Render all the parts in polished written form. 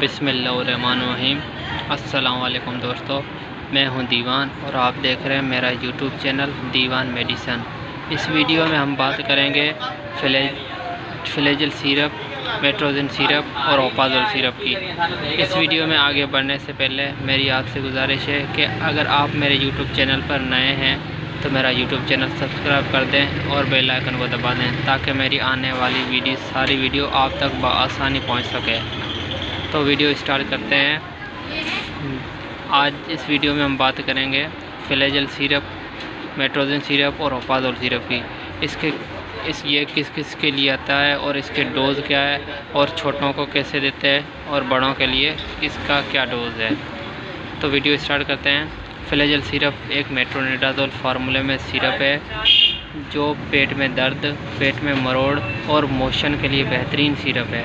बिस्मिल्लाहिर्रहमानिर्रहीम। अस्सलाम वालेकुम दोस्तों, मैं हूं दीवान और आप देख रहे हैं मेरा यूट्यूब चैनल दीवान मेडिसन। इस वीडियो में हम बात करेंगे फ्लैजेल सिरप, मेट्रोजिन सिरप और ओपाज़ोल सिरप की। इस वीडियो में आगे बढ़ने से पहले मेरी आपसे गुजारिश है कि अगर आप मेरे यूट्यूब चैनल पर नए हैं तो मेरा यूट्यूब चैनल सब्सक्राइब कर दें और बेल आइकन को दबा दें ताकि मेरी आने वाली सारी वीडियो आप तक बआसानी पहुंच सके। तो वीडियो स्टार्ट करते हैं। आज इस वीडियो में हम बात करेंगे फ्लैजेल सिरप, मेट्रोजिन सिरप और ओपाज़ोल सिरप की। ये किस किस के लिए आता है और इसके डोज़ क्या है और छोटों को कैसे देते हैं और बड़ों के लिए इसका क्या डोज़ है। तो वीडियो स्टार्ट करते हैं। फ्लैजेल सिरप एक मेट्रोनिडाज़ोल फार्मूले में सिरप है जो पेट में दर्द, पेट में मरोड़ और मोशन के लिए बेहतरीन सिरप है।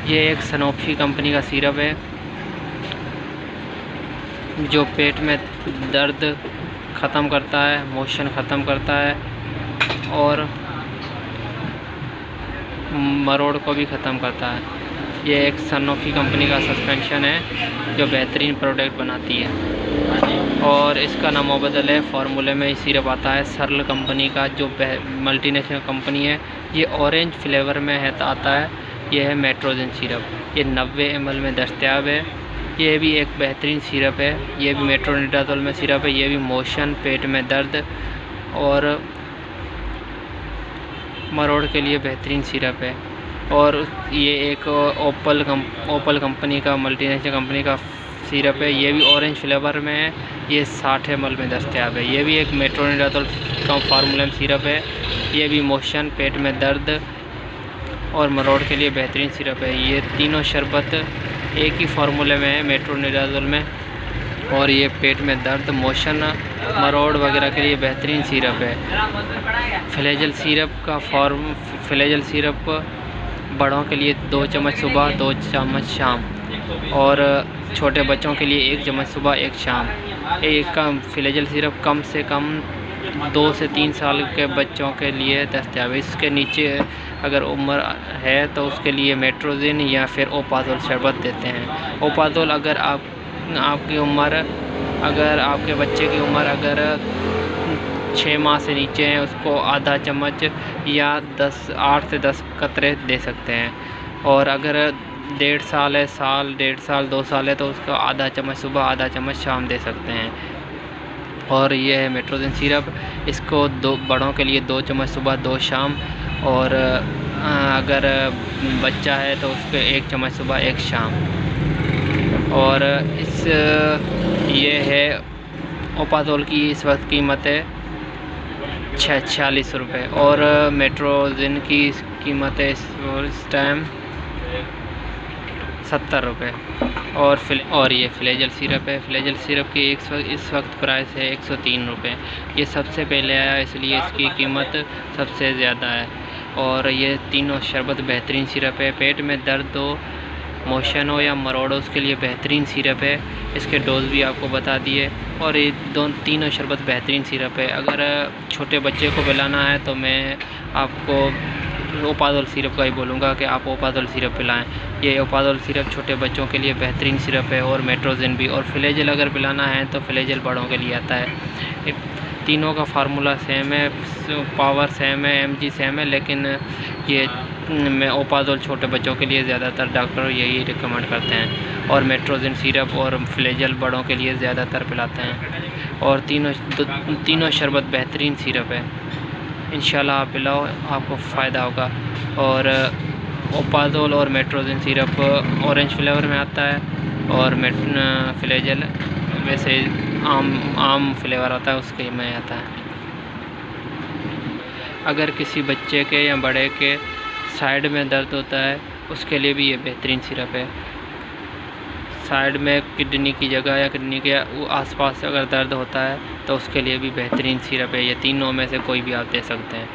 ये एक सनोफी कंपनी का सिरप है जो पेट में दर्द ख़त्म करता है, मोशन ख़त्म करता है और मरोड़ को भी ख़त्म करता है। ये एक सनोफी कंपनी का सस्पेंशन है जो बेहतरीन प्रोडक्ट बनाती है और इसका नामोबदल है। फार्मूले में सिरप आता है सरल कंपनी का जो मल्टी नेशनल कंपनी है। ये ऑरेंज फ्लेवर में है आता है। ये है मेट्रोजिन सिरप, ये 90 ml में दस्तयाब है। ये भी एक बेहतरीन सिरप है। ये भी मेट्रोनिडाज़ोल में सिरप है। ये भी मोशन, पेट में दर्द और मरोड़ के लिए बेहतरीन सिरप है। और ये एक ओपल कंपनी का मल्टीनेशनल कंपनी का सिरप है। ये भी ऑरेंज फ्लेवर में है। ये 60 ml में दस्तयाब है। ये भी एक मेट्रोनिडाज़ोल का फार्मूला में सिरप है। ये भी मोशन, पेट में दर्द और मरोड़ के लिए बेहतरीन सिरप है। ये तीनों शरबत एक ही फार्मूले में है मेट्रोनिडाज़ोल में और ये पेट में दर्द, मोशन, मरोड़ वगैरह के लिए बेहतरीन सिरप है। फ्लैजेल सिरप बड़ों के लिए 2 चम्मच सुबह, 2 चम्मच शाम और छोटे बच्चों के लिए 1 चम्मच सुबह, 1 शाम। एक का फ्लैजेल सिरप कम से कम 2 से 3 साल के बच्चों के लिए दस्तयाब है। इसके नीचे अगर उम्र है तो उसके लिए मेट्रोजिन या फिर ओपाज़ोल शरबत देते हैं। ओपाज़ोल अगर आपकी उम्र, अगर आपके बच्चे की उम्र अगर 6 माह से नीचे है उसको आधा चम्मच या 8 से 10 कतरे दे सकते हैं। और अगर 1.5 साल है, 1.5 साल 2 साल है तो उसको आधा चम्मच सुबह, आधा चम्मच शाम दे सकते हैं। और ये है मेट्रोजिन सिरप, इसको बड़ों के लिए 2 चम्मच सुबह, 2 शाम और अगर बच्चा है तो उसको 1 चम्मच सुबह, 1 शाम। और ये है ओपाज़ोल की इस वक्त कीमत है 46 रुपये और मेट्रोजिन की कीमत है इस टाइम 70 रुपये। और ये फ्लैजेल सिरप है। फ्लैजेल सिरप की इस वक्त प्राइस है 103 रुपये। ये सबसे पहले आया इसलिए इसकी कीमत सबसे ज़्यादा है। और ये तीनों शरबत बेहतरीन सिरप है। पेट में दर्द हो, मोशन हो या मरोड़ हो उसके लिए बेहतरीन सिरप है। इसके डोज भी आपको बता दिए और ये तीनों शरबत बेहतरीन सिरप है। अगर छोटे बच्चे को पिलाना है तो मैं आपको ओपाज़ोल सिरप का ही बोलूँगा कि आप ओपाज़ोल सिरप पिलाएं। ये ओपाज़ोल सिरप छोटे बच्चों के लिए बेहतरीन सिरप है और मेट्रोजिन भी। और फ्लैजेल अगर पिलाना है तो फ्लैजेल बड़ों के लिए आता है। तीनों का फार्मूला सेम है, पावर सेम है, mg सेम है, लेकिन ये ओपाज़ोल छोटे बच्चों के लिए ज़्यादातर डॉक्टर यही रिकमेंड करते हैं और मेट्रोजिन सिरप और फ्लैजेल बड़ों के लिए ज़्यादातर पिलाते हैं। और तीनों शरबत बेहतरीन सिरप है। इंशाल्लाह आप पिलाओ, आपको फ़ायदा होगा। और ओपाज़ोल और मेट्रोजिन सिरप ऑरेंज फ्लेवर में आता है और फ्लैजेल वैसे आम फ्लेवर आता है उसके में आता है। अगर किसी बच्चे के या बड़े के साइड में दर्द होता है उसके लिए भी ये बेहतरीन सिरप है। साइड में किडनी की जगह या किडनी के आसपास अगर दर्द होता है तो उसके लिए भी बेहतरीन सिरप है। ये तीनों में से कोई भी आप दे सकते हैं।